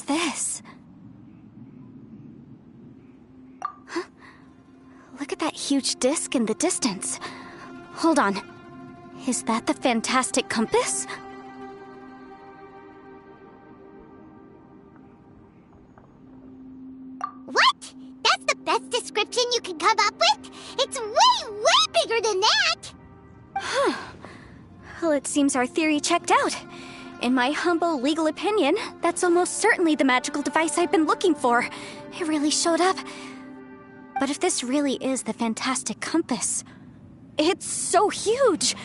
this? Huh? Look at that huge disc in the distance. Hold on. Is that the fantastic compass? What? That's the best description you can come up with? It's way, way bigger than that! Huh. Well, it seems our theory checked out. In my humble legal opinion, that's almost certainly the magical device I've been looking for. It really showed up. But if this really is the fantastic compass, it's so huge!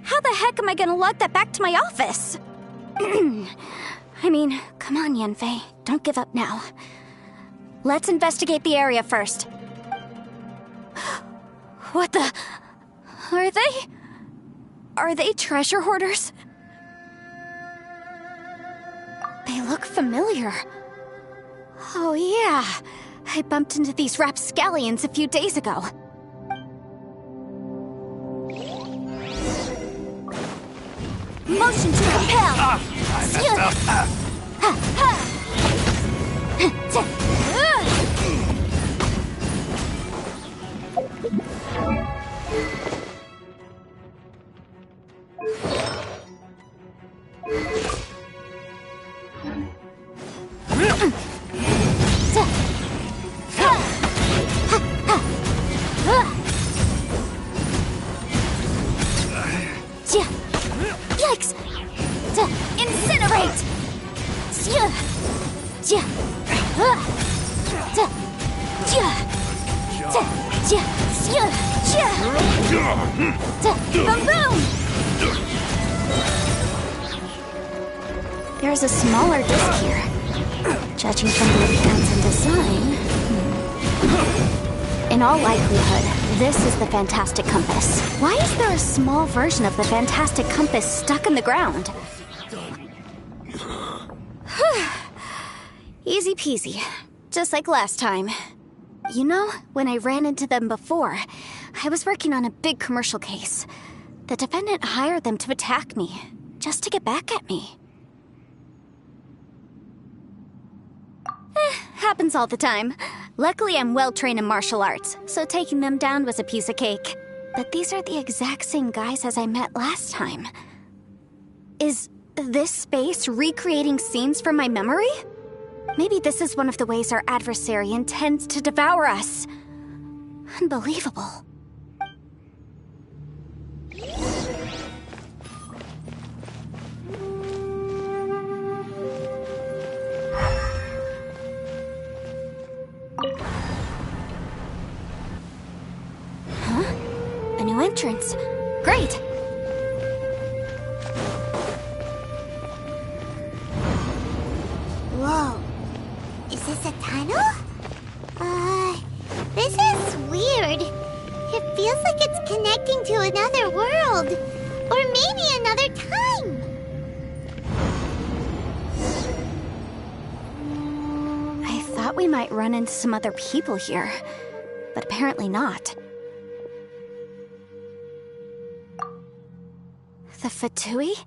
How the heck am I gonna lug that back to my office? I mean, come on, Yanfei. Don't give up now. Let's investigate the area first. What the... Are they treasure hoarders? They look familiar. Oh yeah, I bumped into these rapscallions a few days ago. Motion to compel! Yikes! Incinerate! Boom boom! There's a smaller disc here. Judging from the appearance and design... In all likelihood, this is the fantastic compass. Why is there a small version of the fantastic compass stuck in the ground? Easy peasy. Just like last time. You know, when I ran into them before, I was working on a big commercial case. The defendant hired them to attack me, just to get back at me. Happens all the time. Luckily, I'm well-trained in martial arts, so taking them down was a piece of cake. But these are the exact same guys as I met last time. Is this space recreating scenes from my memory? Maybe this is one of the ways our adversary intends to devour us. Unbelievable. Huh? A new entrance. Great! Whoa. Is this a tunnel? This is weird. It feels like it's connecting to another world. Or maybe another time. I thought we might run into some other people here, but apparently not. The Fatui?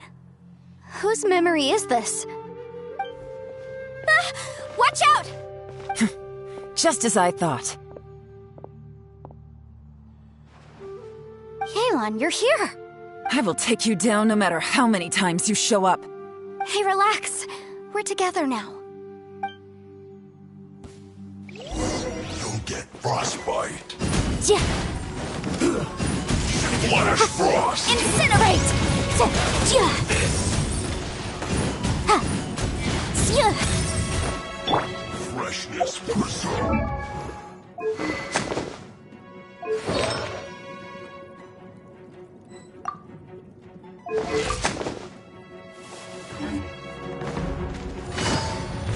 Whose memory is this? Ah! Watch out! Just as I thought. Yelan, you're here! I will take you down no matter how many times you show up. Hey, relax. We're together now. You'll get frostbite. Yeah. Flash frost. Incinerate! Yeah. Ha. Yeah. Freshness preserved.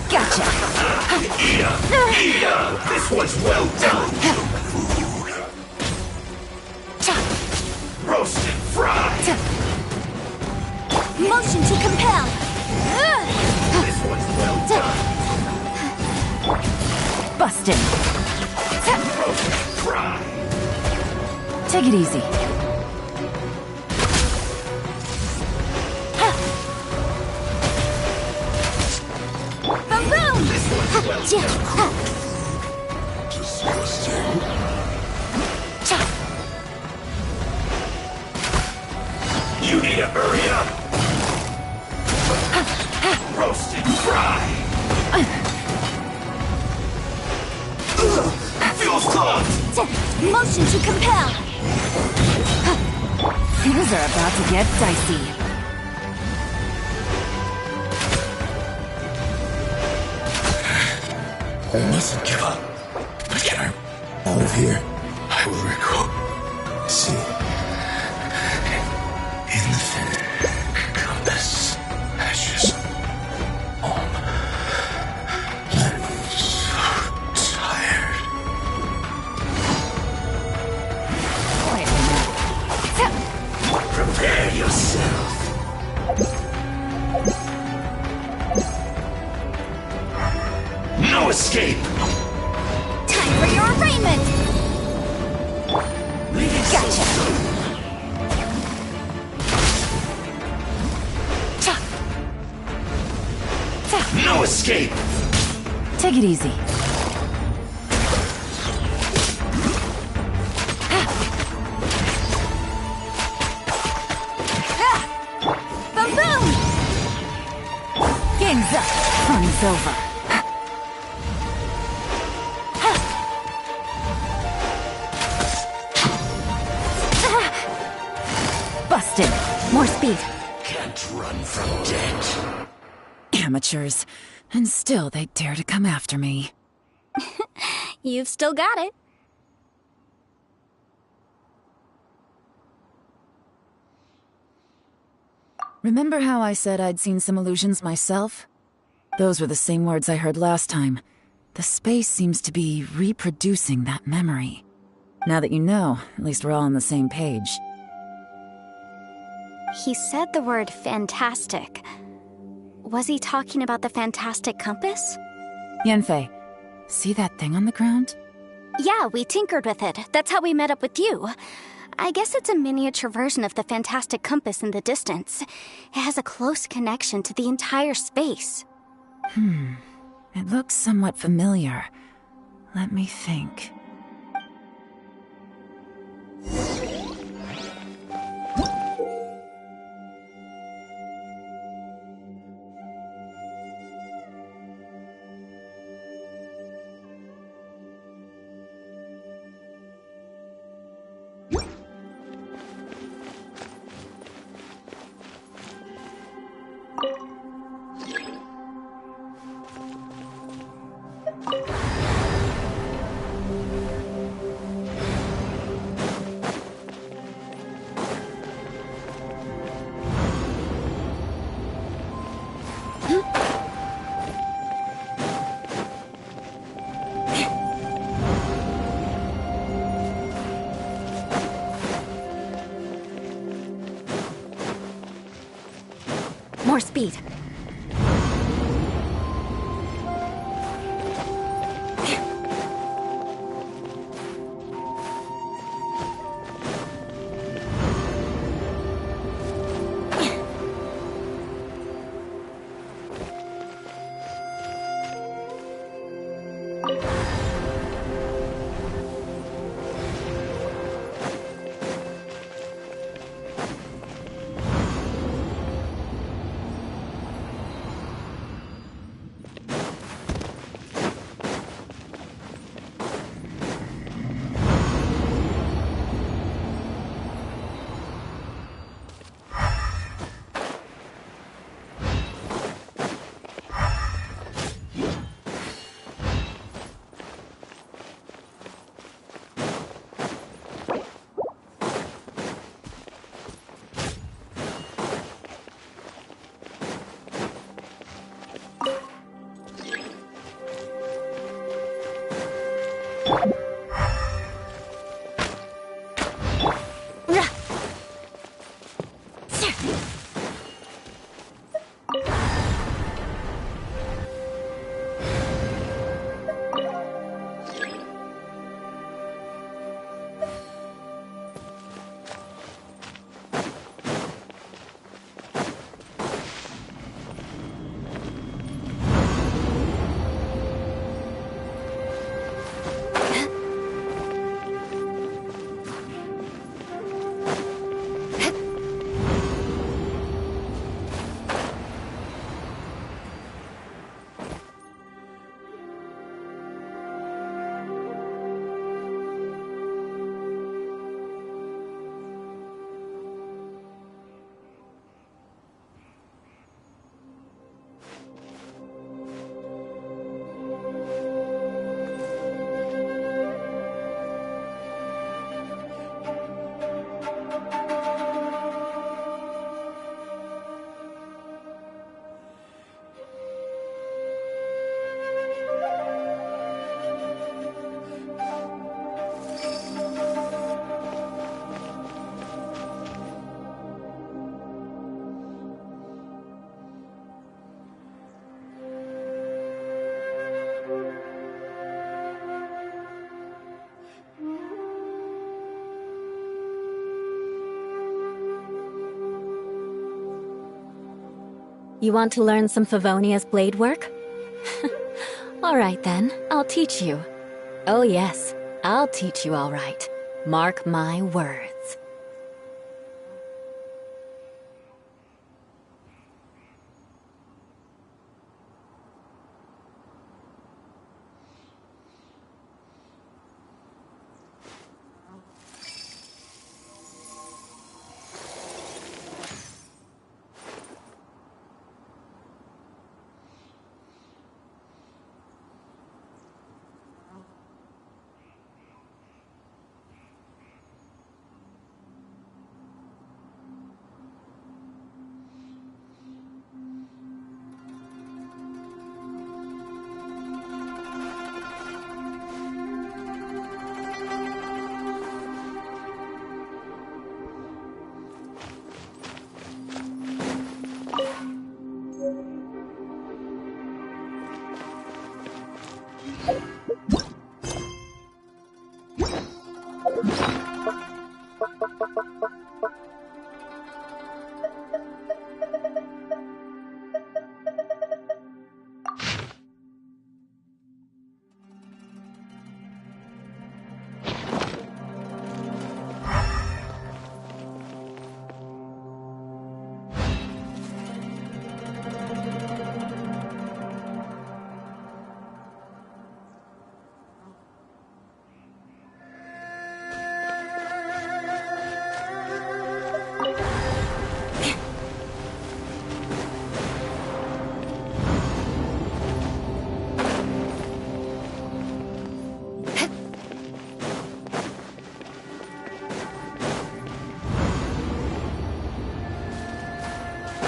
Gotcha! This one's well done! Roasted, fried! Motion to compel! This one's well done! Busted! Roasted, fried! Take it easy. Boom boom! Disgusting. You need to hurry up. Roast and fry. Feels clogged. Motion to compel! Things are about to get dicey. I mustn't give up. But get her out of here. I will recall. See. In the thin compass. Ashes. I'm so tired. Wait a minute. Prepare yourself. No escape! Time for your arraignment! Gotcha! No escape! Take it easy. Boom boom! Game's up. Fun's over. Busted. More speed. Can't run from death. Amateurs. And still they dare to come after me. You've still got it. Remember how I said I'd seen some illusions myself? Those were the same words I heard last time. The space seems to be reproducing that memory. Now that you know, at least we're all on the same page. He said the word fantastic. Was he talking about the fantastic compass? Yanfei, see that thing on the ground? Yeah, we tinkered with it. That's how we met up with you. I guess it's a miniature version of the fantastic compass in the distance. It has a close connection to the entire space. It looks somewhat familiar. Let me think. More speed. You want to learn some Favonia's blade work? Alright then, I'll teach you. Oh yes, I'll teach you alright. Mark my words.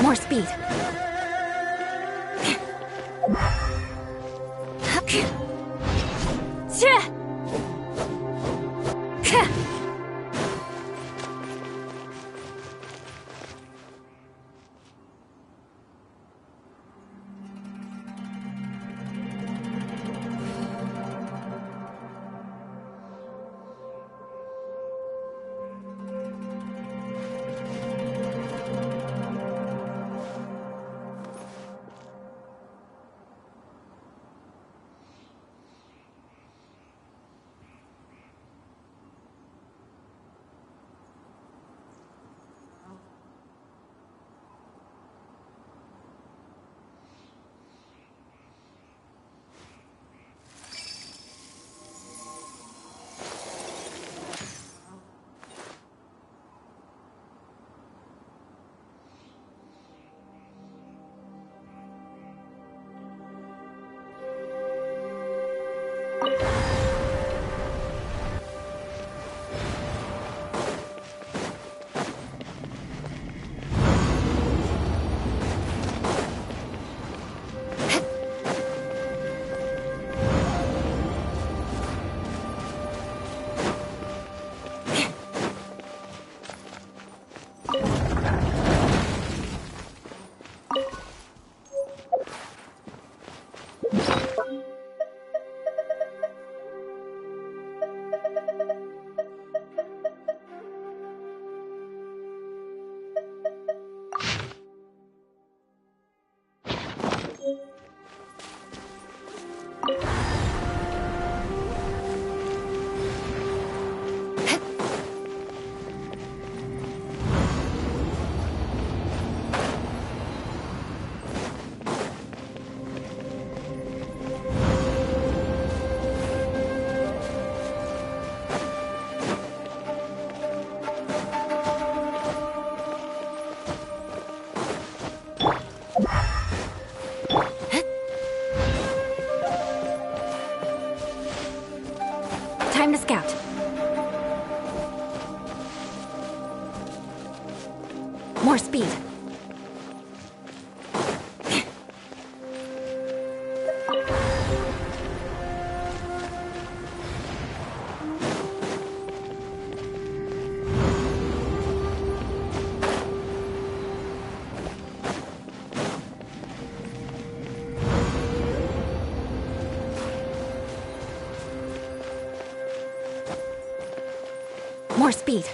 More speed. Time to scout. More speed. More speed.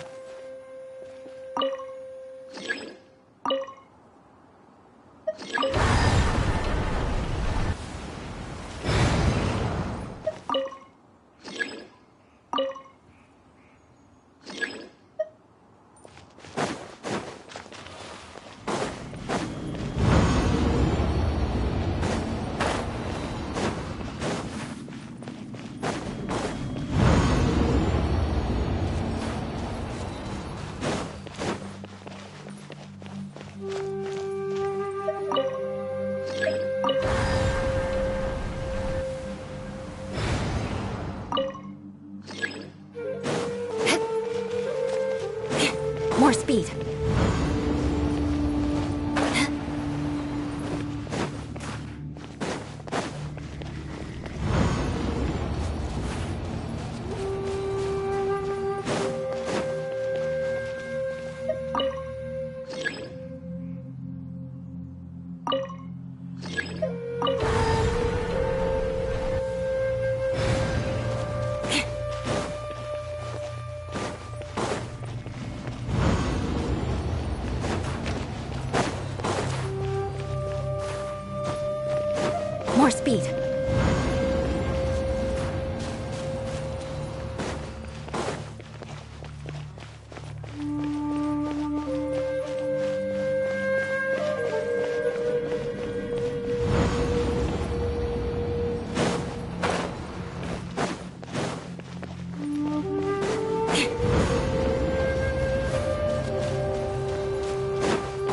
speed.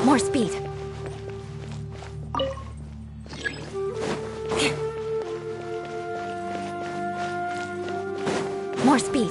More speed. More speed.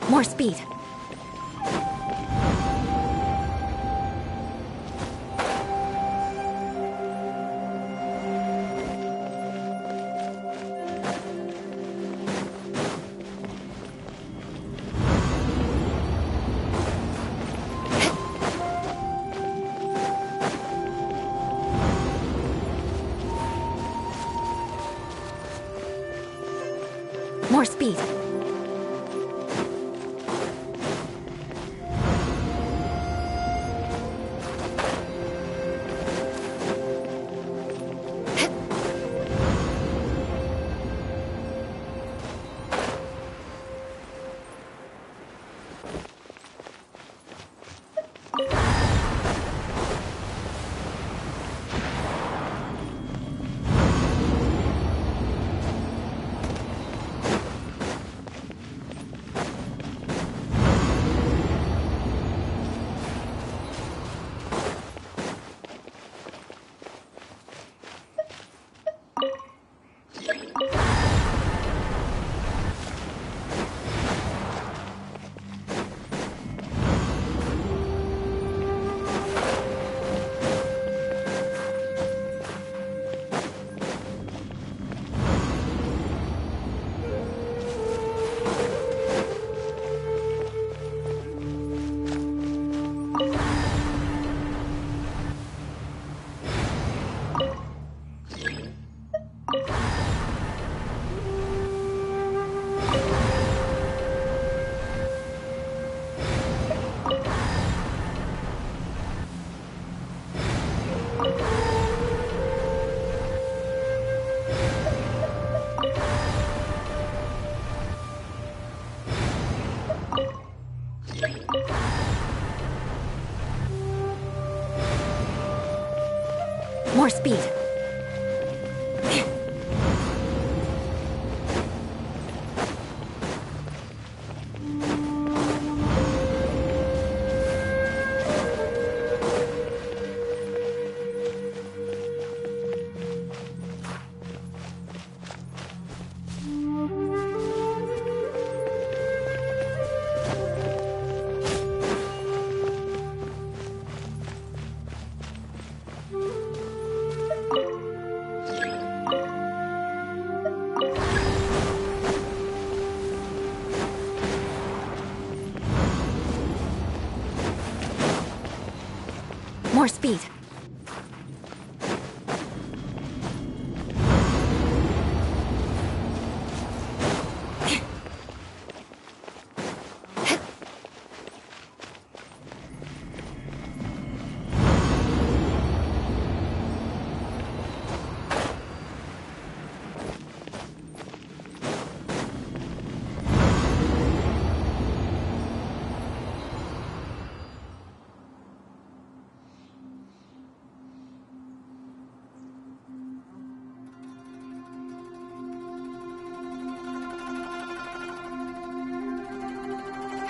More speed. More speed. More speed. More speed.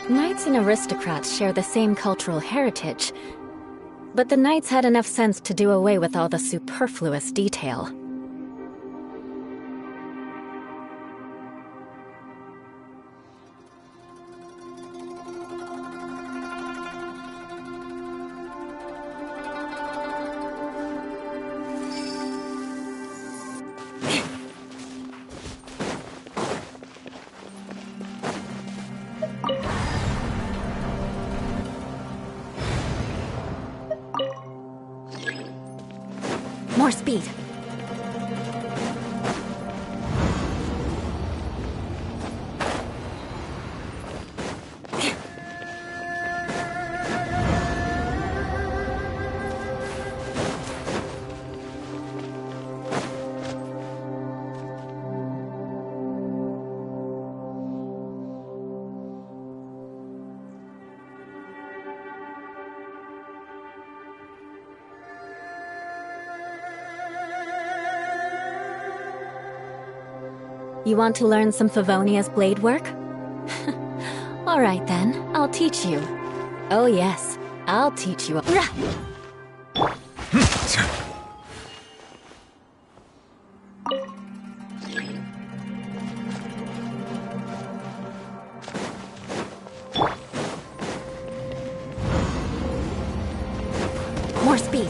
Knights and aristocrats share the same cultural heritage, but the knights had enough sense to do away with all the superfluous detail. More speed. You want to learn some Favonia's blade work? All right then, I'll teach you. Oh yes, I'll teach you. More speed.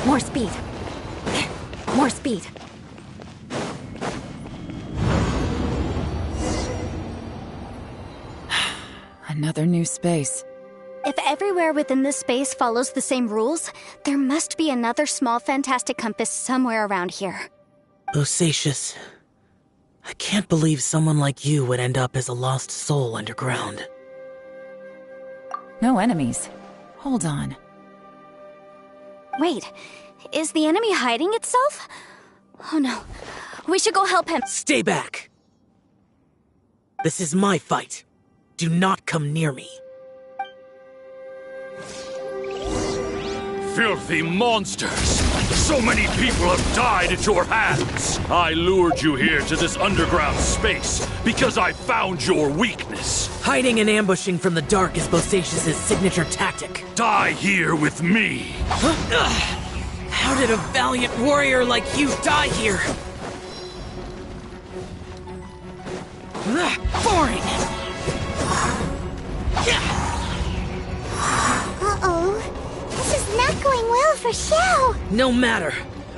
More speed. More speed. Another new space. If everywhere within this space follows the same rules, there must be another small fantastic compass somewhere around here. Osatius, I can't believe someone like you would end up as a lost soul underground. No enemies. Hold on. Wait, is the enemy hiding itself? Oh no, we should go help him. Stay back! This is my fight. Do not come near me. Filthy monsters! So many people have died at your hands! I lured you here to this underground space because I found your weakness. Hiding and ambushing from the dark is Bosatius' signature tactic. Die here with me! How did a valiant warrior like you die here? Boring! Uh-oh. This is not going well for Xiao. No matter.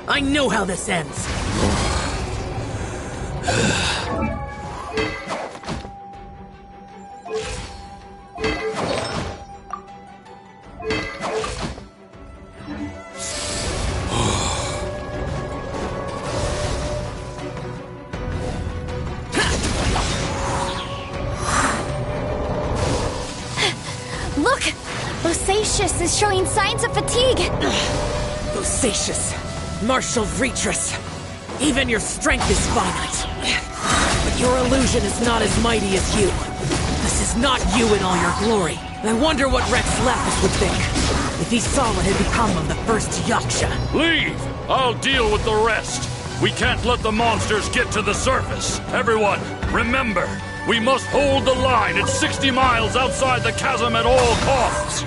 I know how this ends. Look! Osatius is showing signs of fatigue! Osatius, martial Retris, even your strength is finite. But your illusion is not as mighty as you. This is not you in all your glory. I wonder what Rex Lapis would think if he saw what had become of the first Yaksha. Leave! I'll deal with the rest. We can't let the monsters get to the surface. Everyone, remember, we must hold the line at 60 miles outside the chasm at all costs.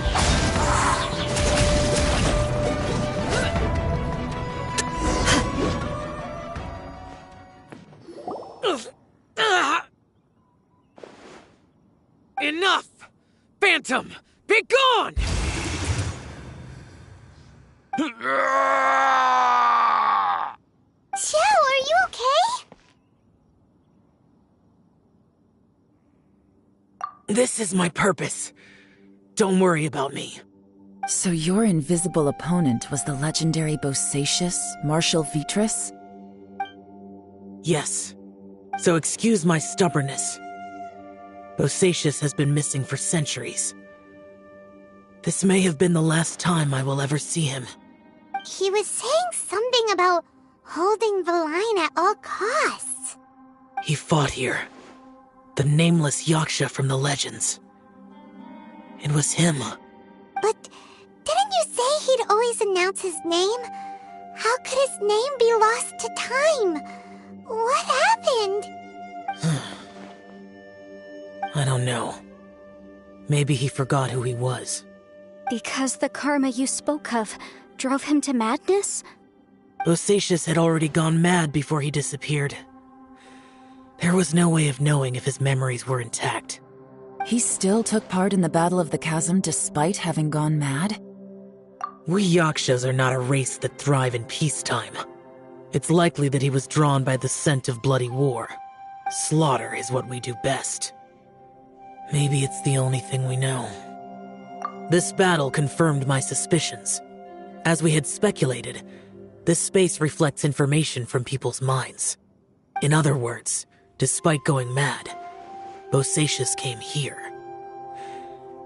Phantom! Be gone! Xiao, are you okay? This is my purpose. Don't worry about me. So your invisible opponent was the legendary Bosacius, Marshal Vitris? Yes. So excuse my stubbornness. Bosacius has been missing for centuries. This may have been the last time I will ever see him. He was saying something about holding the line at all costs. He fought here. The nameless Yaksha from the legends. It was him. But didn't you say he'd always announce his name? How could his name be lost to time? What happened? I don't know. Maybe he forgot who he was. Because the karma you spoke of drove him to madness? Bosacius had already gone mad before he disappeared. There was no way of knowing if his memories were intact. He still took part in the Battle of the Chasm despite having gone mad? We Yakshas are not a race that thrive in peacetime. It's likely that he was drawn by the scent of bloody war. Slaughter is what we do best. Maybe it's the only thing we know. This battle confirmed my suspicions. As we had speculated, this space reflects information from people's minds. In other words, despite going mad, Bosacius came here.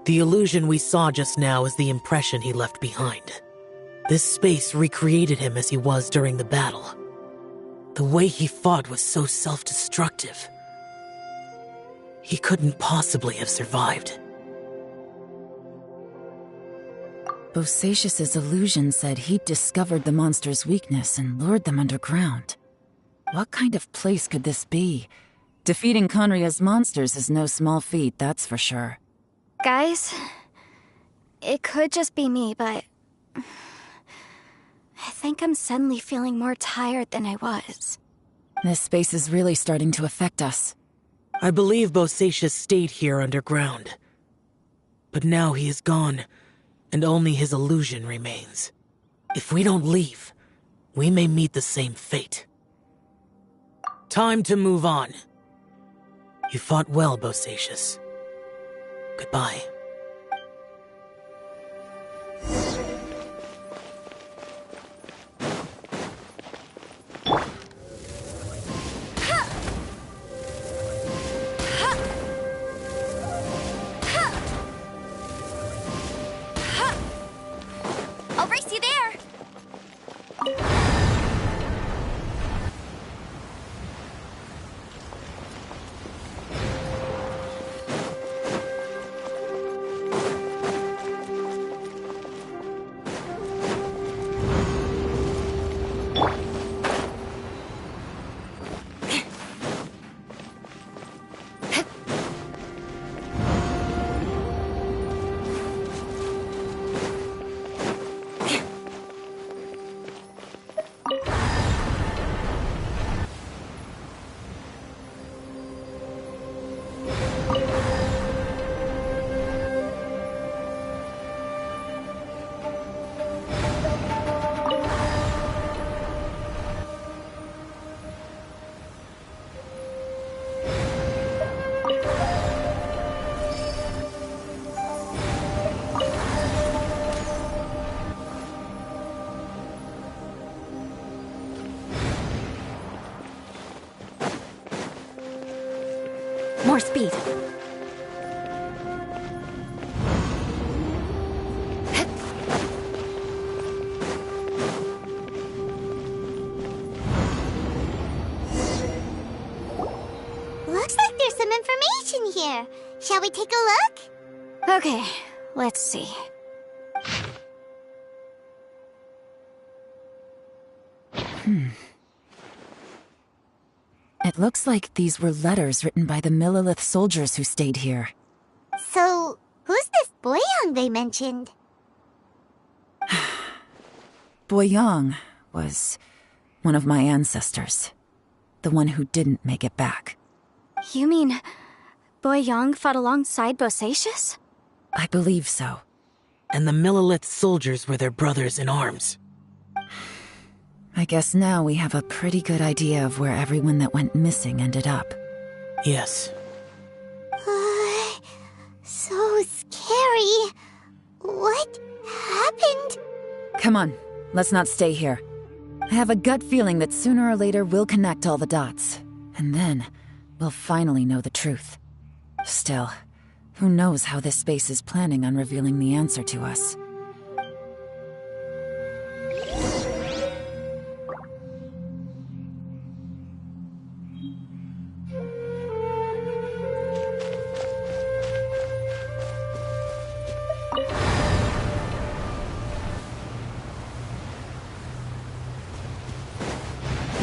The illusion we saw just now is the impression he left behind. This space recreated him as he was during the battle. The way he fought was so self-destructive. He couldn't possibly have survived. Bosacius's illusion said he'd discovered the monster's weakness and lured them underground. What kind of place could this be? Defeating Conria's monsters is no small feat, that's for sure. Guys, it could just be me, but I think I'm suddenly feeling more tired than I was. This space is really starting to affect us. I believe Bosacius stayed here underground. But now he is gone, and only his illusion remains. If we don't leave, we may meet the same fate. Time to move on. You fought well, Bosacius. Goodbye. I'll race you there! More speed. Looks like there's some information here. Shall we take a look? Okay, let's see. It looks like these were letters written by the Millilith soldiers who stayed here. So, who's this Boyang they mentioned? Boyang was one of my ancestors. The one who didn't make it back. You mean Boyang fought alongside Bosacius? I believe so. And the Millilith soldiers were their brothers in arms. I guess now we have a pretty good idea of where everyone that went missing ended up. Yes. So scary. What happened? Come on, let's not stay here. I have a gut feeling that sooner or later we'll connect all the dots. And then, we'll finally know the truth. Still, who knows how this space is planning on revealing the answer to us.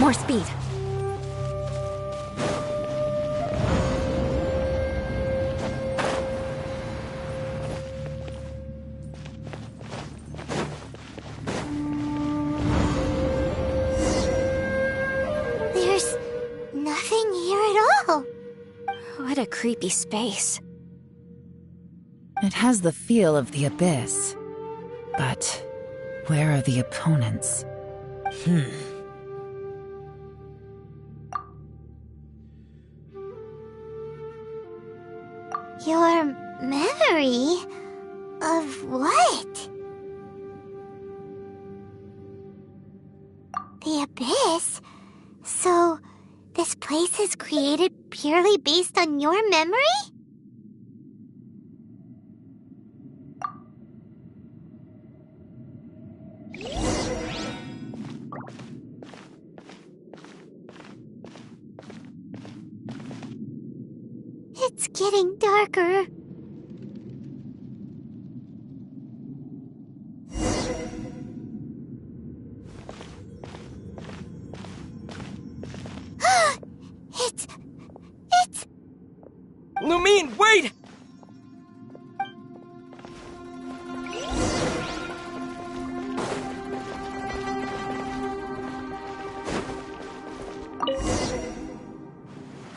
More speed. There's nothing here at all. What a creepy space. It has the feel of the abyss. But where are the opponents? Your memory of what? The abyss? So, this place is created purely based on your memory? It's getting darker. It's... Lumine, wait!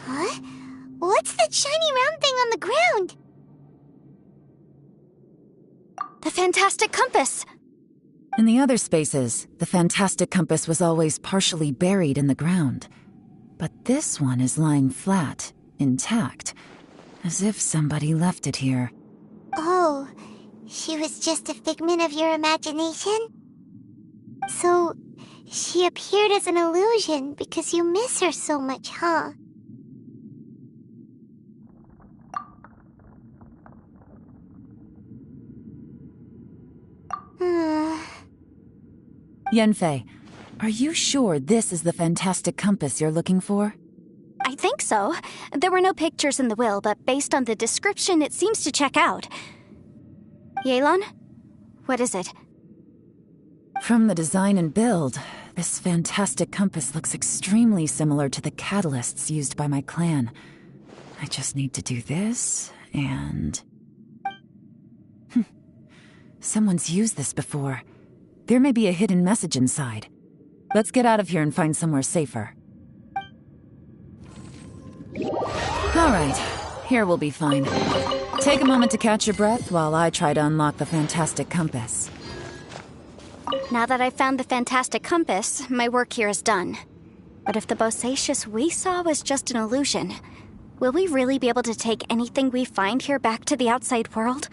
Huh? What's that shiny round thing on the ground? The fantastic compass! In the other spaces, the fantastic compass was always partially buried in the ground. But this one is lying flat, intact, as if somebody left it here. Oh, she was just a figment of your imagination? So, she appeared as an illusion because you miss her so much, huh? Yanfei, are you sure this is the fantastic compass you're looking for? I think so. There were no pictures in the will, but based on the description, it seems to check out. Yelan? What is it? From the design and build, this fantastic compass looks extremely similar to the catalysts used by my clan. I just need to do this, and... Someone's used this before. There may be a hidden message inside. Let's get out of here and find somewhere safer. Alright, here we'll be fine. Take a moment to catch your breath while I try to unlock the fantastic compass. Now that I've found the fantastic compass, my work here is done. But if the Bosacius we saw was just an illusion, will we really be able to take anything we find here back to the outside world?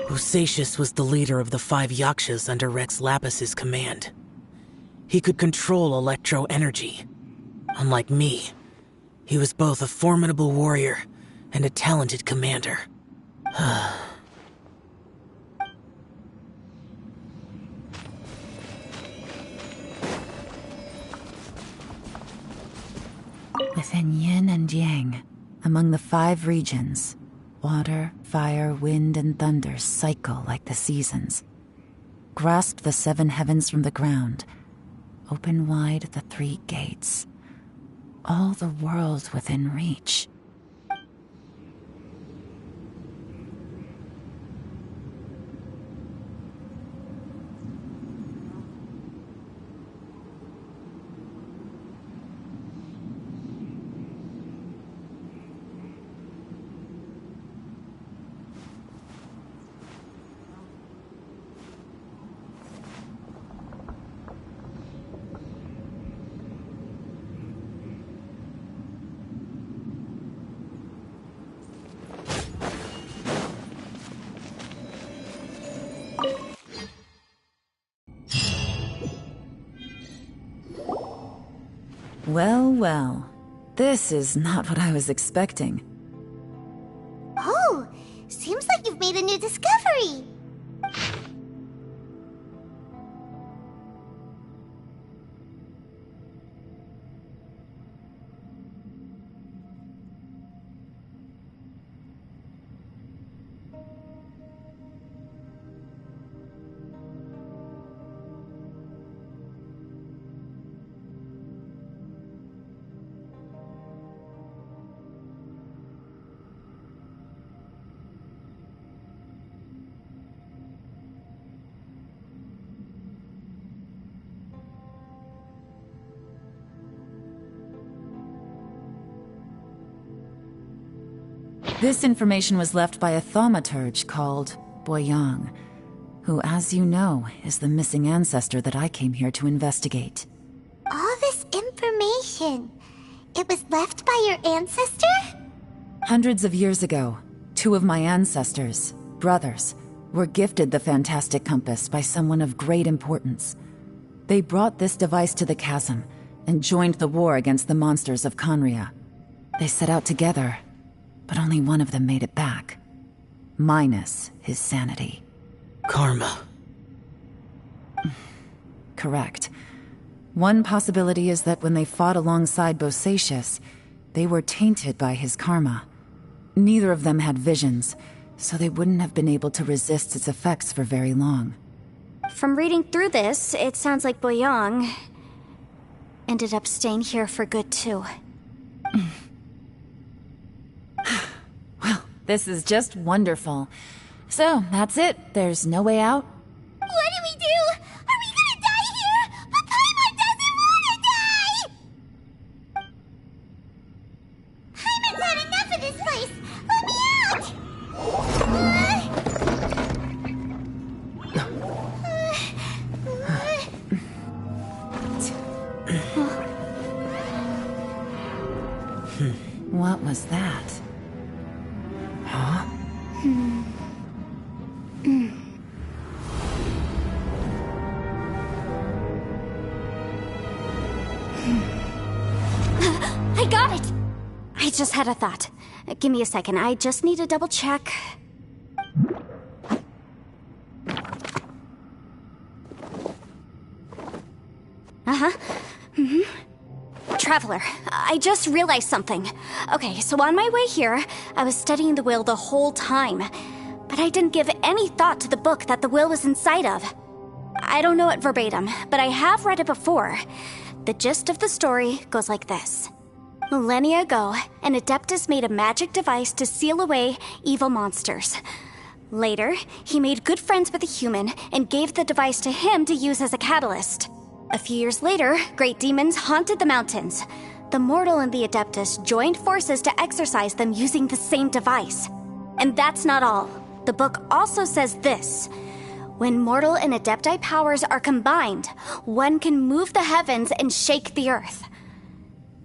Bosacius was the leader of the 5 Yakshas under Rex Lapis's command. He could control electro-energy. Unlike me, he was both a formidable warrior and a talented commander. Within yin and yang, among the 5 regions, water, fire, wind, and thunder cycle like the seasons. Grasp the 7 heavens from the ground. Open wide the 3 gates. All the world within reach. Well, well. This is not what I was expecting. Oh, seems like you've made a new discovery. This information was left by a thaumaturge called Boyang, who, as you know, is the missing ancestor that I came here to investigate. All this information, it was left by your ancestor? Hundreds of years ago, two of my ancestors, brothers, were gifted the fantastic compass by someone of great importance. They brought this device to the chasm and joined the war against the monsters of Conria. They set out together, but only one of them made it back. Minus his sanity. Karma. Correct. One possibility is that when they fought alongside Bosacius, they were tainted by his karma. Neither of them had visions, so they wouldn't have been able to resist its effects for very long. From reading through this, it sounds like Boyang ended up staying here for good too. Well, this is just wonderful. So, that's it. There's no way out? What do we do? Are we gonna die here? But Paimon doesn't wanna die! Paimon's had enough of this place! Let me out! What was that? Huh? I got it! I just had a thought. Give me a second, I just need to double check. Traveler, I just realized something. Okay, so on my way here, I was studying the will the whole time. But I didn't give any thought to the book that the will was inside of. I don't know it verbatim, but I have read it before. The gist of the story goes like this. Millennia ago, an Adeptus made a magic device to seal away evil monsters. Later, he made good friends with a human and gave the device to him to use as a catalyst. A few years later, great demons haunted the mountains. The mortal and the Adeptus joined forces to exorcise them using the same device. And that's not all. The book also says this. When mortal and Adepti powers are combined, one can move the heavens and shake the earth.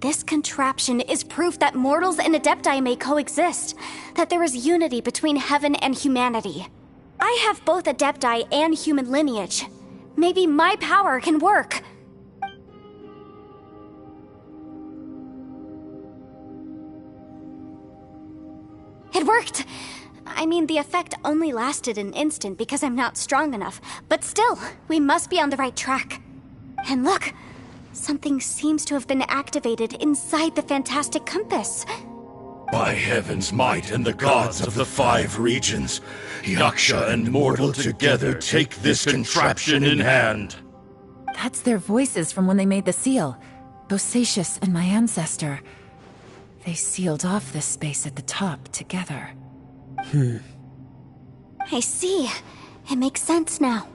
This contraption is proof that mortals and Adepti may coexist, that there is unity between heaven and humanity. I have both Adepti and human lineage. Maybe my power can work. It worked! I mean, the effect only lasted an instant because I'm not strong enough, but still, we must be on the right track. And look, something seems to have been activated inside the fantastic compass. By heaven's might and the gods of the 5 regions, Yaksha and mortal together take this contraption in hand. That's their voices from when they made the seal. Bosacius and my ancestor. They sealed off this space at the top together. I see. It makes sense now.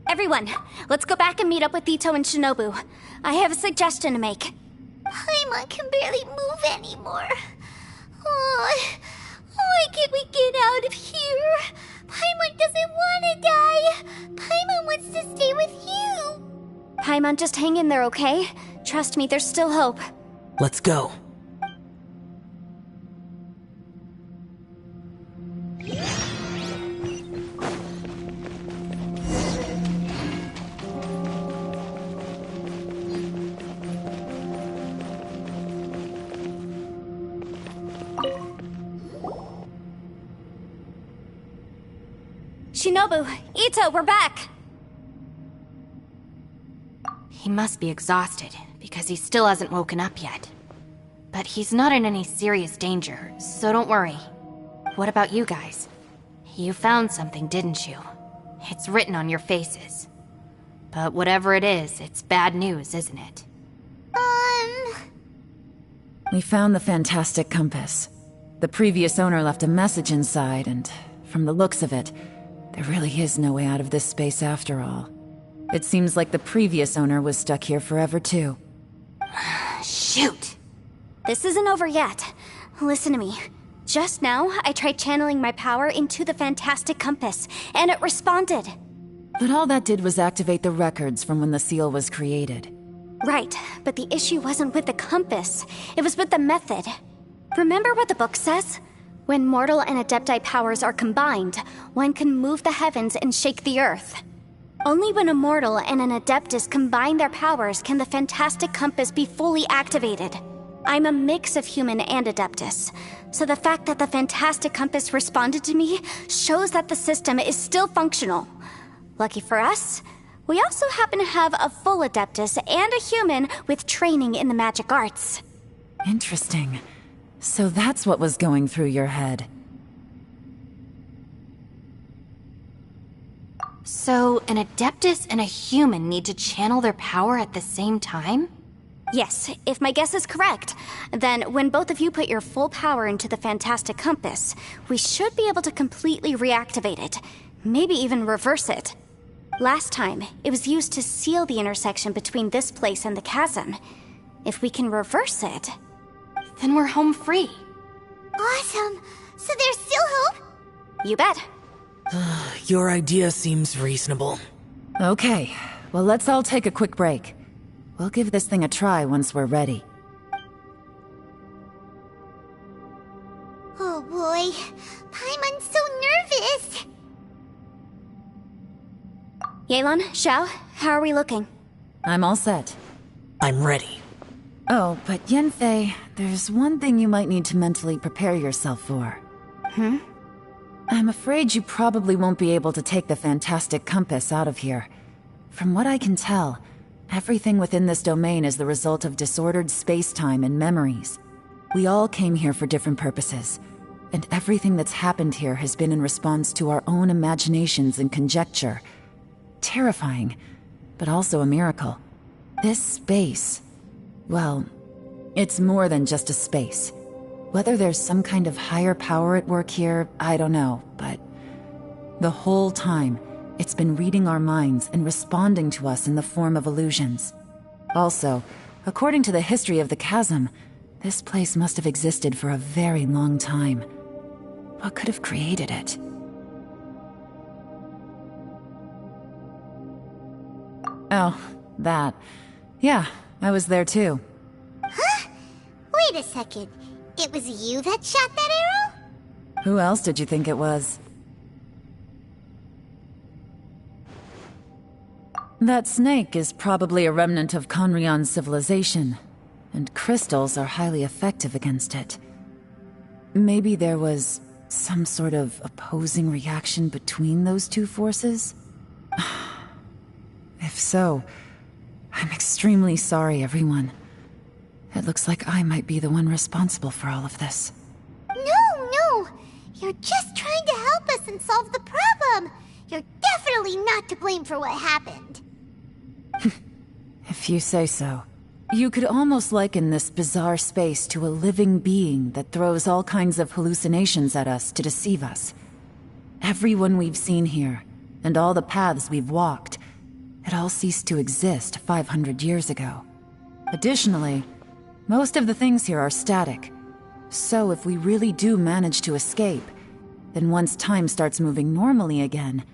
Everyone, let's go back and meet up with Ito and Shinobu. I have a suggestion to make. Paimon can barely move anymore. Oh, why can't we get out of here? Paimon doesn't want to die. Paimon wants to stay with you. Paimon, just hang in there, okay? Trust me, there's still hope. Let's go. Shinobu, Ito, we're back! He must be exhausted, because he still hasn't woken up yet. But he's not in any serious danger, so don't worry. What about you guys? You found something, didn't you? It's written on your faces. But whatever it is, it's bad news, isn't it? We found the fantastic compass. The previous owner left a message inside, and from the looks of it, there really is no way out of this space after all. It seems like the previous owner was stuck here forever too. Shoot! This isn't over yet. Listen to me. Just now, I tried channeling my power into the fantastic compass, and it responded. But all that did was activate the records from when the seal was created. Right, but the issue wasn't with the compass. It was with the method. Remember what the book says? When mortal and adepti powers are combined, one can move the heavens and shake the earth. Only when a mortal and an adeptus combine their powers can the fantastic compass be fully activated. I'm a mix of human and adeptus, so the fact that the fantastic compass responded to me shows that the system is still functional. Lucky for us, we also happen to have a full adeptus and a human with training in the magic arts. Interesting. So that's what was going through your head. So, an adeptus and a human need to channel their power at the same time? Yes, if my guess is correct, then when both of you put your full power into the fantastic compass, we should be able to completely reactivate it, maybe even reverse it. Last time, it was used to seal the intersection between this place and the chasm. If we can reverse it... Then we're home free. Awesome. So there's still hope? You bet. Your idea seems reasonable. Okay, well let's all take a quick break. We'll give this thing a try once we're ready. Oh boy, Paimon's so nervous. Yelan, Xiao, how are we looking? I'm all set. I'm ready. Oh, but Yanfei, there's one thing you might need to mentally prepare yourself for. I'm afraid you probably won't be able to take the fantastic compass out of here. From what I can tell, everything within this domain is the result of disordered space-time and memories. We all came here for different purposes, and everything that's happened here has been in response to our own imaginations and conjecture. Terrifying, but also a miracle. This space... well, it's more than just a space. Whether there's some kind of higher power at work here, I don't know, but... the whole time, it's been reading our minds and responding to us in the form of illusions. Also, according to the history of the chasm, this place must have existed for a very long time. What could have created it? Oh, that. Yeah, I was there too. Huh? Wait a second. It was you that shot that arrow? Who else did you think it was? That snake is probably a remnant of Conrion's civilization, and crystals are highly effective against it. Maybe there was some sort of opposing reaction between those two forces? If so, I'm extremely sorry, everyone. It looks like I might be the one responsible for all of this. No! You're just trying to help us and solve the problem! You're definitely not to blame for what happened. If you say so. You could almost liken this bizarre space to a living being that throws all kinds of hallucinations at us to deceive us. Everyone we've seen here, and all the paths we've walked, it all ceased to exist 500 years ago. Additionally, Most of the things here are static. So if we really do manage to escape, then once time starts moving normally again,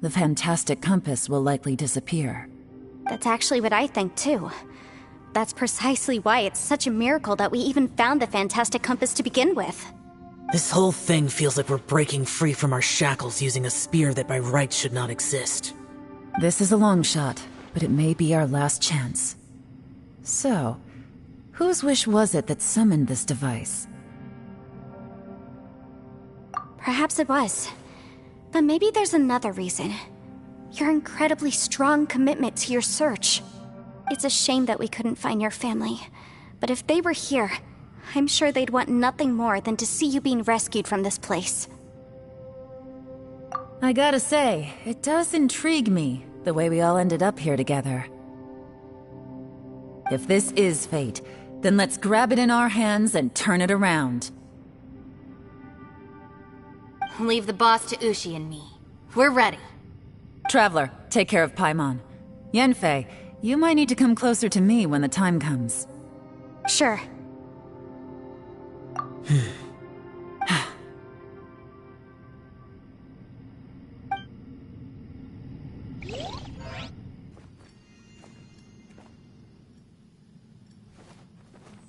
the fantastic compass will likely disappear. That's actually what I think too. That's precisely why it's such a miracle that we even found the fantastic compass to begin with. This whole thing feels like we're breaking free from our shackles using a spear that by right should not exist. This is a long shot, but it may be our last chance. So, whose wish was it that summoned this device? Perhaps it was. But maybe there's another reason. Your incredibly strong commitment to your search. It's a shame that we couldn't find your family. But if they were here, I'm sure they'd want nothing more than to see you being rescued from this place. I gotta say, it does intrigue me, the way we all ended up here together. If this is fate, then let's grab it in our hands and turn it around. Leave the boss to Ushi and me. We're ready. Traveler, take care of Paimon. Yanfei, you might need to come closer to me when the time comes. Sure.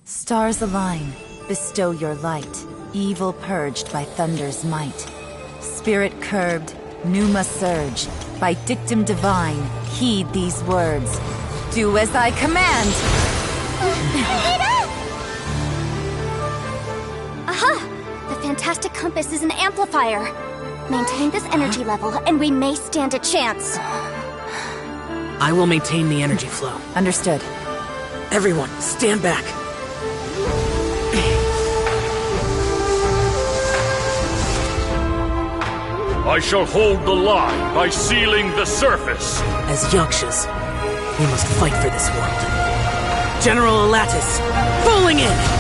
Stars align, bestow your light, evil purged by thunder's might. Spirit curbed, pneuma surge, by dictum divine, heed these words. Do as I command! Aha! The fantastic compass is an amplifier. Maintain this energy level, and we may stand a chance. I will maintain the energy flow. Understood. Everyone, stand back. I shall hold the line by sealing the surface. As Yakshas, we must fight for this world. General Alatus, falling in!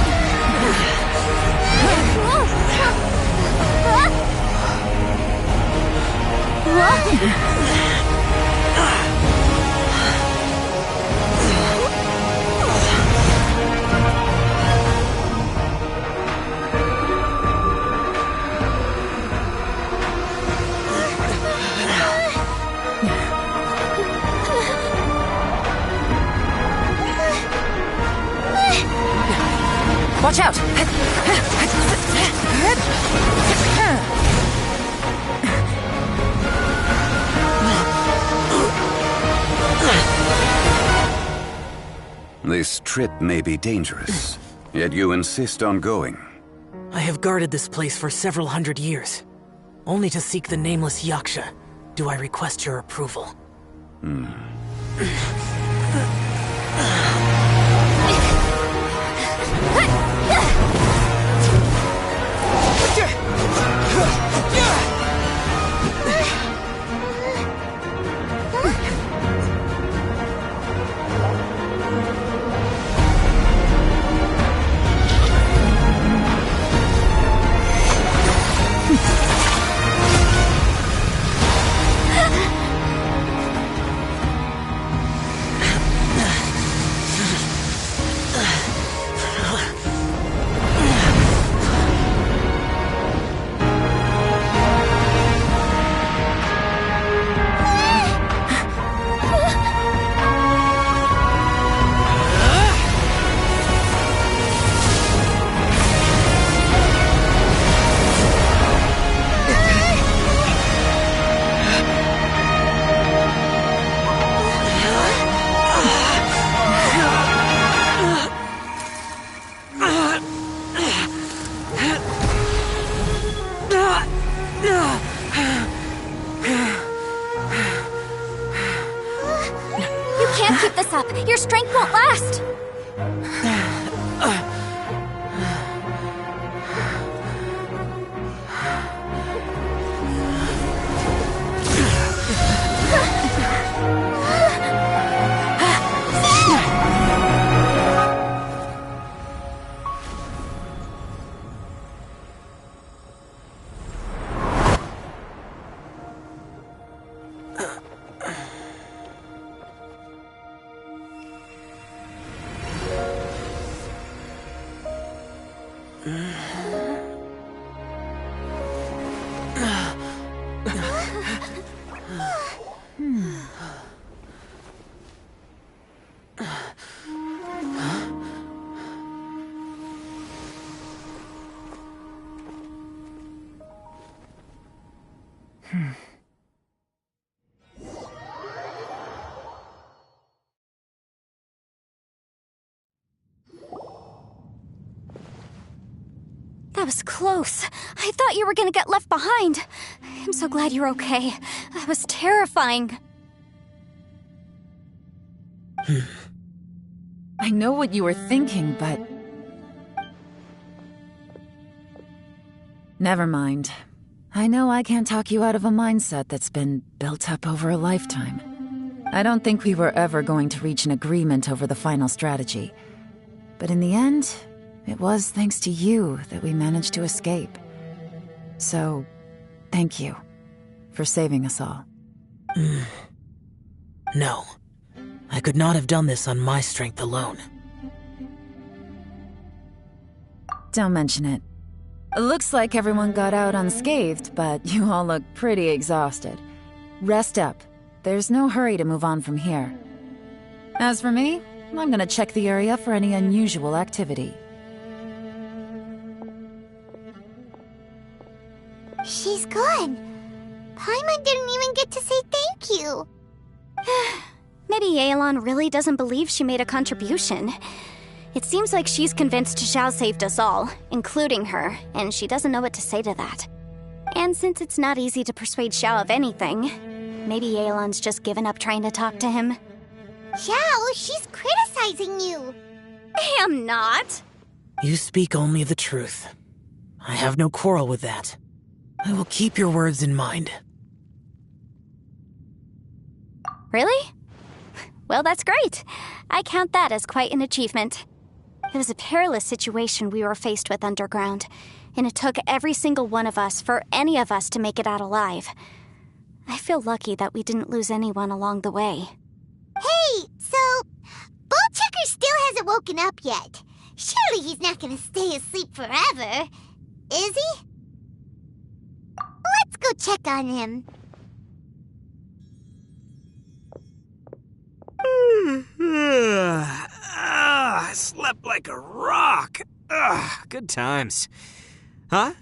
Watch out! This trip may be dangerous, yet you insist on going. I have guarded this place for several hundred years. Only to seek the nameless Yaksha do I request your approval. Can't keep this up. Your strength won't last. That was close. I thought you were gonna get left behind. I'm so glad you're okay. That was terrifying. I know what you were thinking, but... Never mind. I know I can't talk you out of a mindset that's been built up over a lifetime. I don't think we were ever going to reach an agreement over the final strategy. But in the end, it was thanks to you that we managed to escape. So, thank you for saving us all. No. I could not have done this on my strength alone. Don't mention it. It looks like everyone got out unscathed, but you all look pretty exhausted. Rest up. There's no hurry to move on from here. As for me, I'm gonna check the area for any unusual activity. She's gone. Paimon didn't even get to say thank you. Maybe Yelan really doesn't believe she made a contribution. It seems like she's convinced Xiao saved us all, including her, and she doesn't know what to say to that. And since it's not easy to persuade Xiao of anything, maybe Yelan's just given up trying to talk to him. Xiao, she's criticizing you. I am not. You speak only the truth. I have no quarrel with that. I will keep your words in mind. Really? Well, that's great. I count that as quite an achievement. It was a perilous situation we were faced with underground, and it took every single one of us for any of us to make it out alive. I feel lucky that we didn't lose anyone along the way. Hey, so Ballchecker still hasn't woken up yet. Surely he's not gonna stay asleep forever, is he? Let's go check on him. I slept like a rock. Good times. Huh?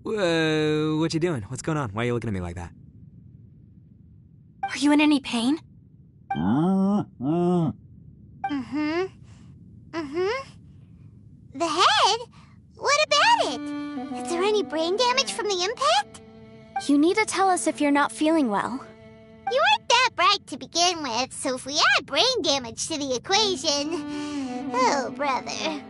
What you doing? What's going on? Why are you looking at me like that? Are you in any pain? The head? What about it? Is there any brain damage from the impact? You need to tell us if you're not feeling well. You weren't that bright to begin with, so if we add brain damage to the equation... Oh, brother.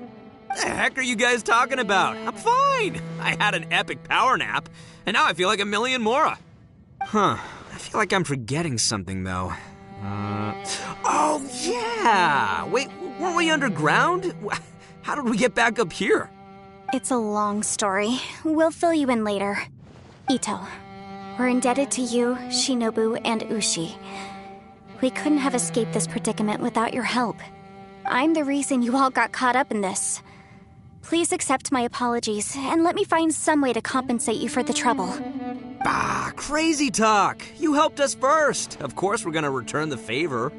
The heck are you guys talking about? I'm fine. I had an epic power nap, and now I feel like a million more. Huh. I feel like I'm forgetting something, though. Oh, yeah! Wait, weren't we underground? How did we get back up here? It's a long story. We'll fill you in later. Ito, we're indebted to you, Shinobu, and Ushi. We couldn't have escaped this predicament without your help. I'm the reason you all got caught up in this. Please accept my apologies, and let me find some way to compensate you for the trouble. Bah, crazy talk. You helped us first. Of course we're gonna return the favor.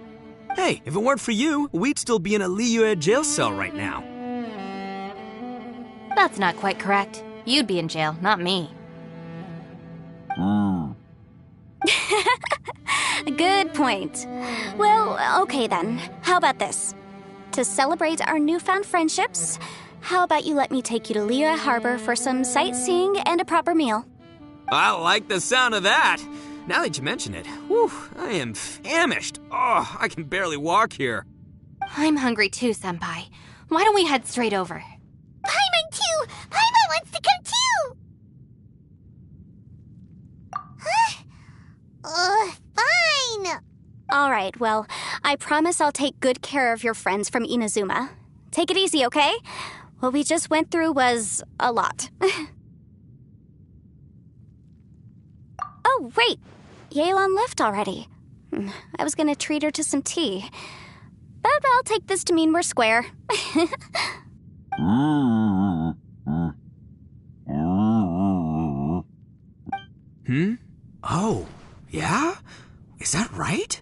Hey, if it weren't for you, we'd still be in a Liyue jail cell right now. That's not quite correct. You'd be in jail, not me. Good point. Well, okay then. How about this? To celebrate our newfound friendships, how about you let me take you to Liyue Harbor for some sightseeing and a proper meal? I like the sound of that. Now that you mention it, whew, I am famished. Oh, I can barely walk here. I'm hungry too, Senpai. Why don't we head straight over? Paimon too! Paimon wants to come too! Huh? Fine! Alright, well, I promise I'll take good care of your friends from Inazuma. Take it easy, okay? What we just went through was a lot. Oh, wait! Yelan left already. I was gonna treat her to some tea. But I'll take this to mean we're square. Oh, yeah? Is that right?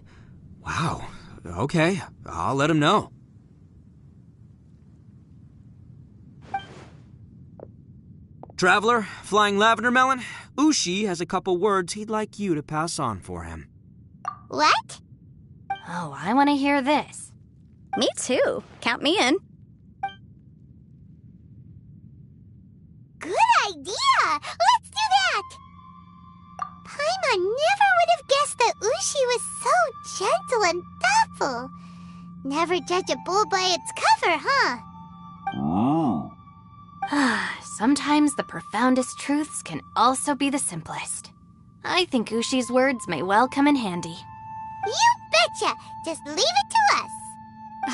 Wow. Okay, I'll let him know. Traveler, Flying Lavender Melon, Ushi has a couple words he'd like you to pass on for him. What? Oh, I want to hear this. Me too. Count me in. Good idea! Let's do that! Paimon never would have guessed that Ushi was so gentle and thoughtful. Never judge a bull by its cover, huh? Sometimes the profoundest truths can also be the simplest. I think Ushi's words may well come in handy. You betcha! Just leave it to us.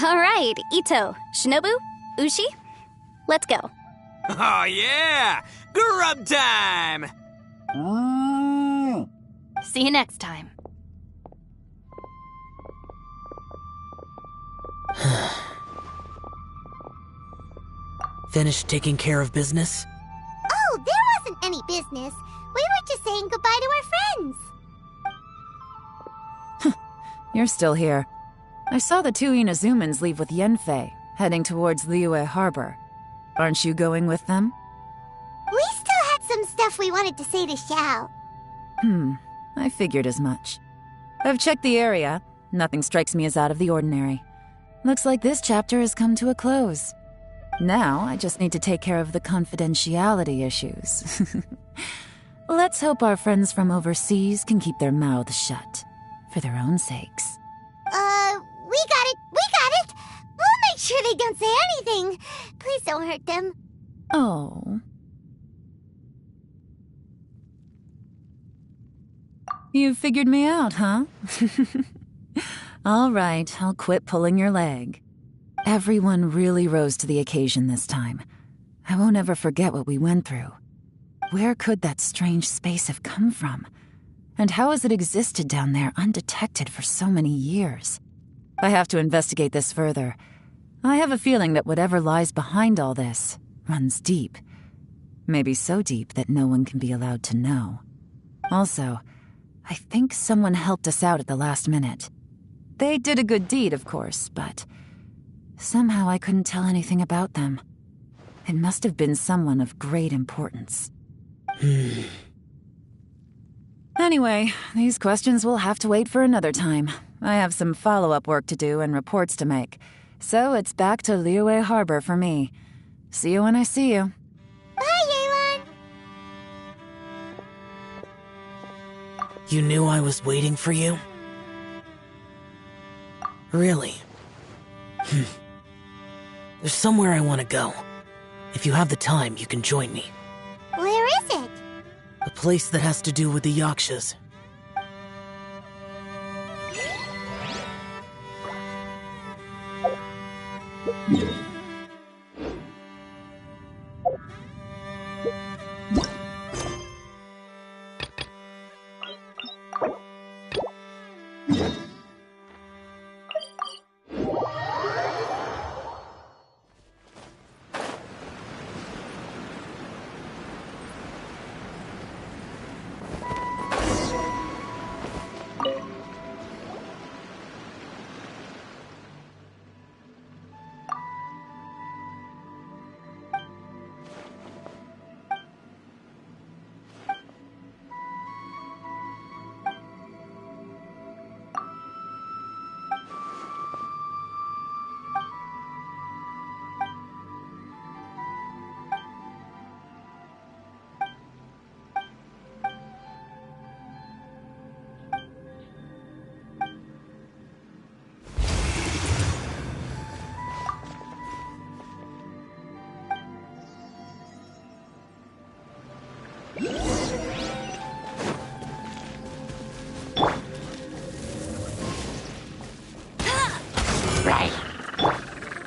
All right, Ito, Shinobu, Ushi, let's go. Oh yeah! Grub time! See you next time. Finished taking care of business? Oh, there wasn't any business. We were just saying goodbye to our friends. You're still here. I saw the two Inazumans leave with Yenfei, heading towards Liyue Harbor. Aren't you going with them? We still had some stuff we wanted to say to Xiao. I figured as much. I've checked the area. Nothing strikes me as out of the ordinary. Looks like this chapter has come to a close. Now, I just need to take care of the confidentiality issues. Let's hope our friends from overseas can keep their mouths shut, for their own sakes. We got it! We'll make sure they don't say anything. Please don't hurt them. Oh. You figured me out, huh? All right, I'll quit pulling your leg. Everyone really rose to the occasion this time. I won't ever forget what we went through. Where could that strange space have come from? And how has it existed down there undetected for so many years? I have to investigate this further. I have a feeling that whatever lies behind all this runs deep. Maybe so deep that no one can be allowed to know. Also, I think someone helped us out at the last minute. They did a good deed, of course, but somehow I couldn't tell anything about them. It must have been someone of great importance. Anyway, these questions will have to wait for another time. I have some follow-up work to do and reports to make. So it's back to Liyue Harbor for me. See you when I see you. Bye, Yelan! You knew I was waiting for you? Really? There's somewhere I want to go. If you have the time, you can join me. Where is it? A place that has to do with the Yakshas.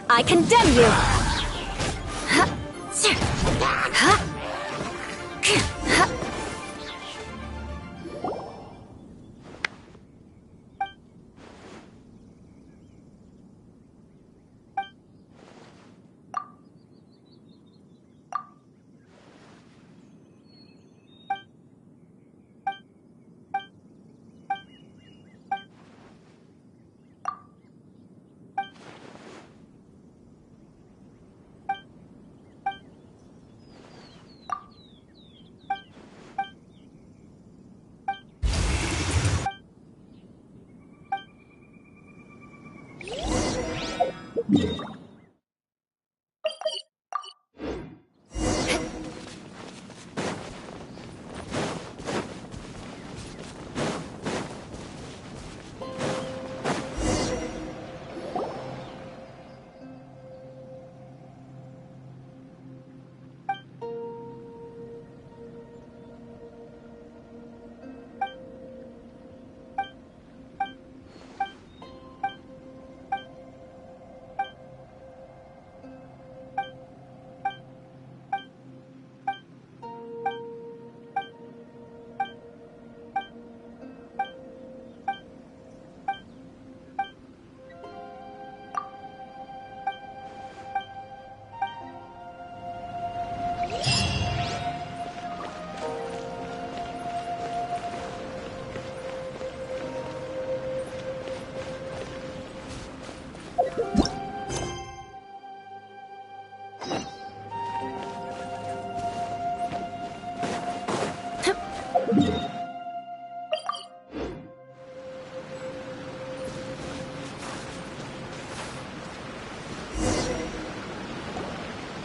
I condemn you!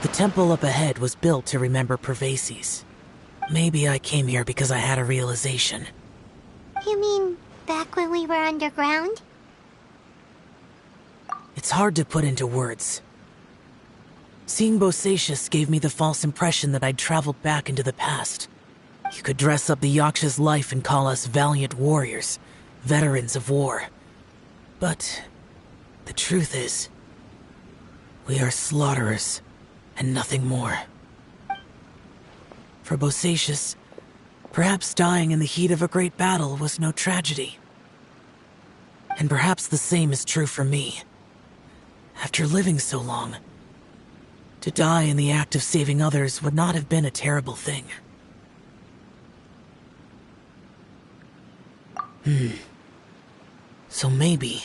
The temple up ahead was built to remember Pervases. Maybe I came here because I had a realization. You mean back when we were underground? It's hard to put into words. Seeing Bosacius gave me the false impression that I'd traveled back into the past. You could dress up the Yaksha's life and call us valiant warriors, veterans of war. But the truth is, we are slaughterers, and nothing more. For Bosacius, perhaps dying in the heat of a great battle was no tragedy. And perhaps the same is true for me. After living so long, to die in the act of saving others would not have been a terrible thing. So maybe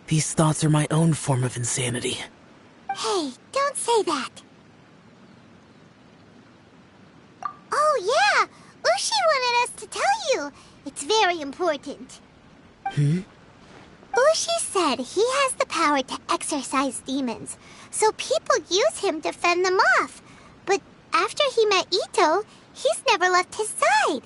these thoughts are my own form of insanity. Hey, don't say that. Oh yeah, Ushi wanted us to tell you. It's very important. Ushi said he has the power to exorcise demons, so people use him to fend them off. But after he met Ito, he's never left his side.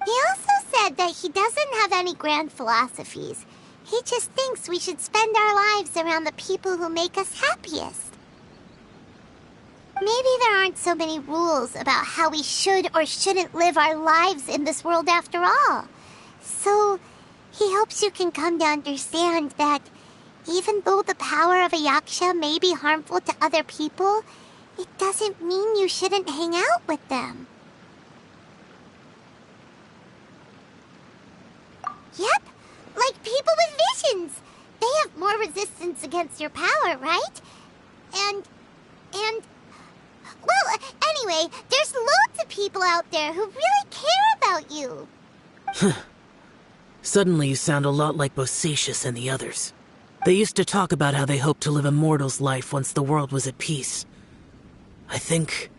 He also said that he doesn't have any grand philosophies. He just thinks we should spend our lives around the people who make us happiest. Maybe there aren't so many rules about how we should or shouldn't live our lives in this world after all. So, he hopes you can come to understand that even though the power of a yaksha may be harmful to other people, it doesn't mean you shouldn't hang out with them. Yep, like people with visions. They have more resistance against your power, right? And... Well, anyway, there's loads of people out there who really care about you. Suddenly you sound a lot like Bosacius and the others. They used to talk about how they hoped to live a mortal's life once the world was at peace. I think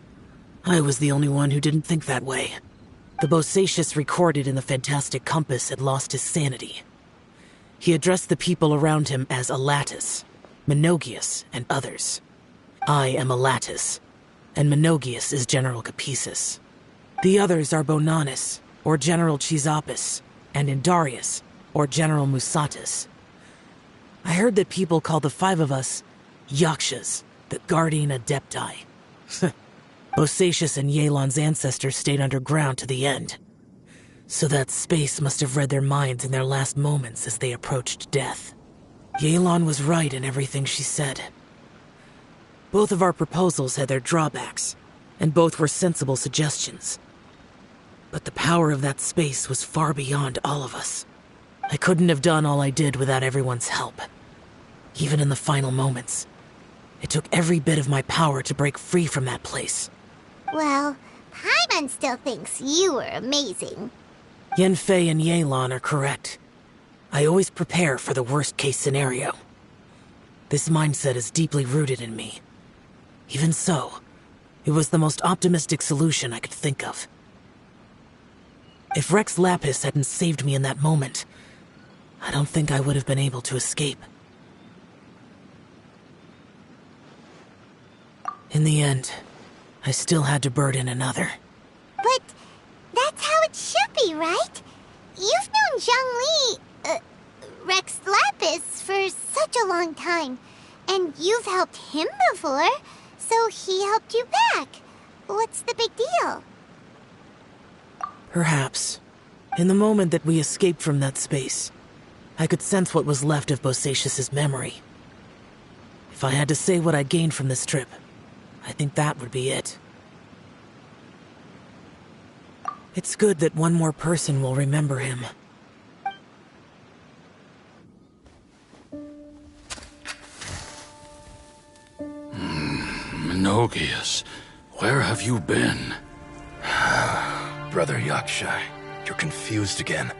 I was the only one who didn't think that way. The Bosacius recorded in the Fantastic Compass had lost his sanity. He addressed the people around him as Alatus, Menogius, and others. I am Alatus, and Menogius is General Capisis. The others are Bonanis, or General Chisapis, and Indarius, or General Musatus. I heard that people call the five of us Yakshas, the Guardian Adepti. Bosacius and Yelan's ancestors stayed underground to the end. So that space must have read their minds in their last moments as they approached death. Yelan was right in everything she said. Both of our proposals had their drawbacks, and both were sensible suggestions. But the power of that space was far beyond all of us. I couldn't have done all I did without everyone's help. Even in the final moments, it took every bit of my power to break free from that place. Well, Paimon still thinks you were amazing. Yanfei and Yelan are correct. I always prepare for the worst-case scenario. This mindset is deeply rooted in me. Even so, it was the most optimistic solution I could think of. If Rex Lapis hadn't saved me in that moment, I don't think I would have been able to escape. In the end, I still had to burden another. But that's how it should be, right? You've known Zhongli, Rex Lapis, for such a long time. And you've helped him before, so he helped you back. What's the big deal? Perhaps. In the moment that we escaped from that space, I could sense what was left of Bosacius's memory. If I had to say what I gained from this trip, I think that would be it. It's good that one more person will remember him. Menogias, where have you been? Brother Yaksha, you're confused again.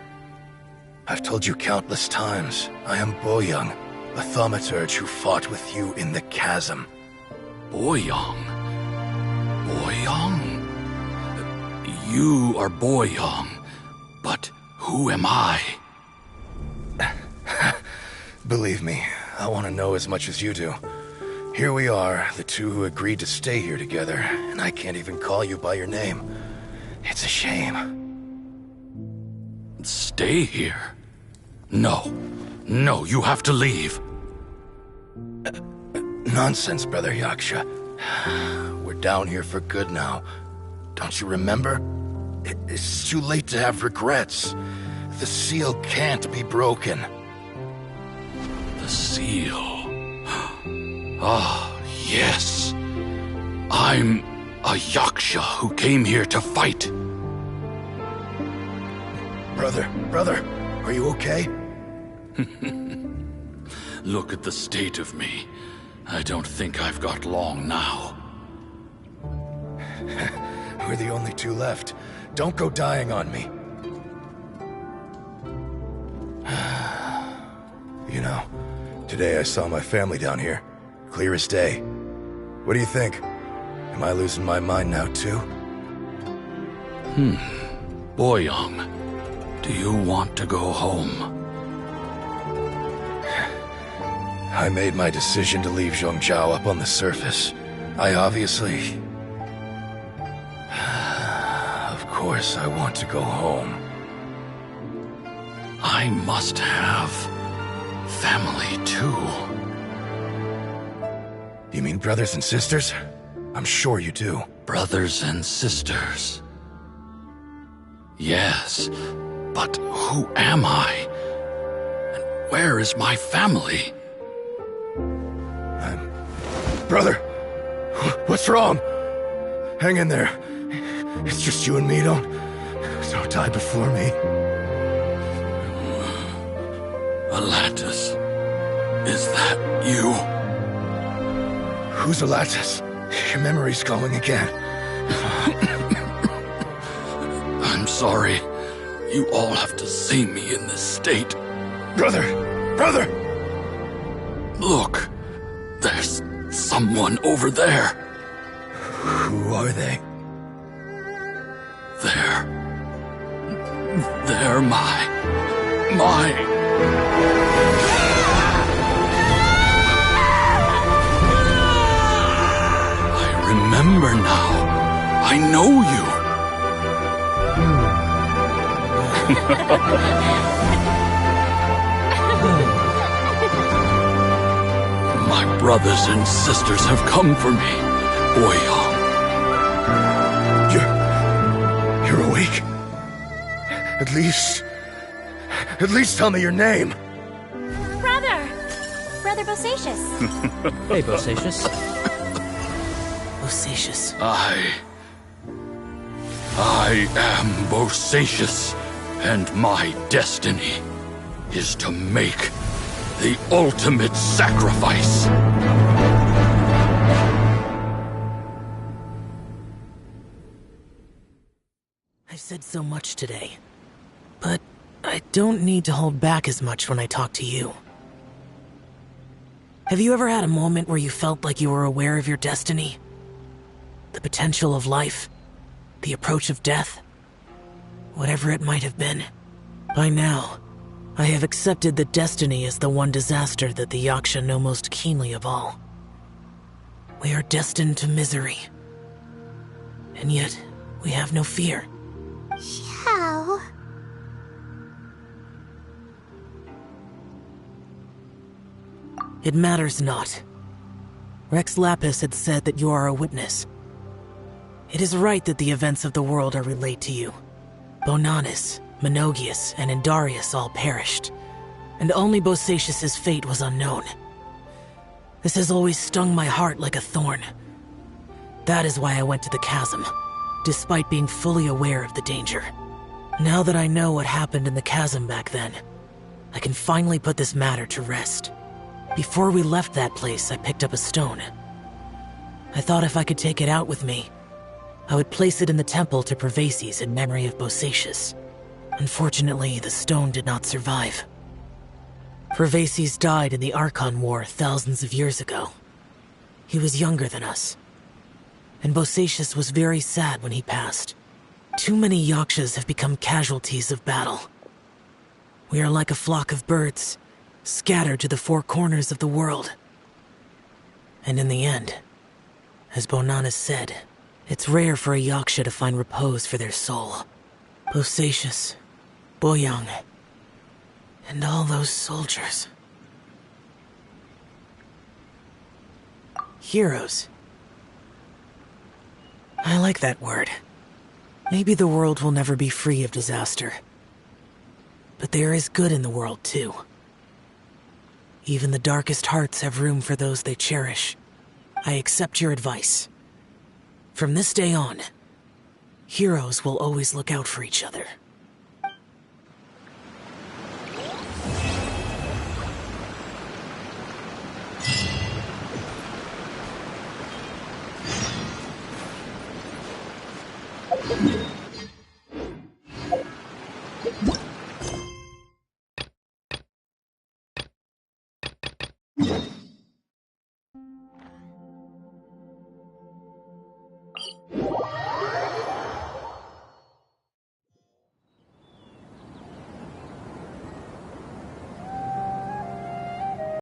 I've told you countless times, I am Boyoung, a thaumaturge who fought with you in the chasm. Boyoung? Boyoung? You are Boyoung, but who am I? Believe me, I want to know as much as you do. Here we are, the two who agreed to stay here together, and I can't even call you by your name. It's a shame. Stay here? No. No, you have to leave. Nonsense, Brother Yaksha. We're down here for good now. Don't you remember? It's too late to have regrets. The seal can't be broken. The seal. Ah, yes. I'm a Yaksha who came here to fight. Brother, are you okay? Look at the state of me. I don't think I've got long now. We're the only two left. Don't go dying on me. You know, today I saw my family down here. Clear as day. What do you think? Am I losing my mind now, too? Boyoung, do you want to go home? I made my decision to leave Zhongzhou up on the surface. I obviously... Of course I want to go home. I must have family, too. You mean brothers and sisters? I'm sure you do. Brothers and sisters. Yes, but who am I? And where is my family? Brother! What's wrong? Hang in there. It's just you and me, don't die before me. Alatus, is that you? Who's Alatus? Your memory's going again. I'm sorry. You all have to see me in this state. Brother! Look, there's someone over there. Who are they? They're my... I remember now. I know you. My brothers and sisters have come for me, Boyoung. You're awake. At least tell me your name. Brother Bosacius. Hey, Bosacius. Bosacius. I am Bosacius, and my destiny is to make the ultimate sacrifice. I've said so much today, but I don't need to hold back as much when I talk to you. Have you ever had a moment where you felt like you were aware of your destiny? The potential of life? The approach of death? Whatever it might have been. By now, I have accepted that destiny is the one disaster that the Yaksha know most keenly of all. We are destined to misery. And yet, we have no fear. Xiao. It matters not. Rex Lapis had said that you are a witness. It is right that the events of the world are relayed to you. Bonanis, Menogias, and Indarius all perished, and only Bosacius's fate was unknown. This has always stung my heart like a thorn. That is why I went to the chasm, despite being fully aware of the danger. Now that I know what happened in the chasm back then, I can finally put this matter to rest. Before we left that place, I picked up a stone. I thought if I could take it out with me, I would place it in the temple to Pervases in memory of Bosacius. Unfortunately, the stone did not survive. Pervases died in the Archon War thousands of years ago. He was younger than us, and Bosacius was very sad when he passed. Too many Yakshas have become casualties of battle. We are like a flock of birds, scattered to the four corners of the world. And in the end, as Bonanis said, it's rare for a Yaksha to find repose for their soul. Bosacius, Boyang, and all those soldiers. Heroes. I like that word. Maybe the world will never be free of disaster. But there is good in the world, too. Even the darkest hearts have room for those they cherish. I accept your advice. From this day on, heroes will always look out for each other.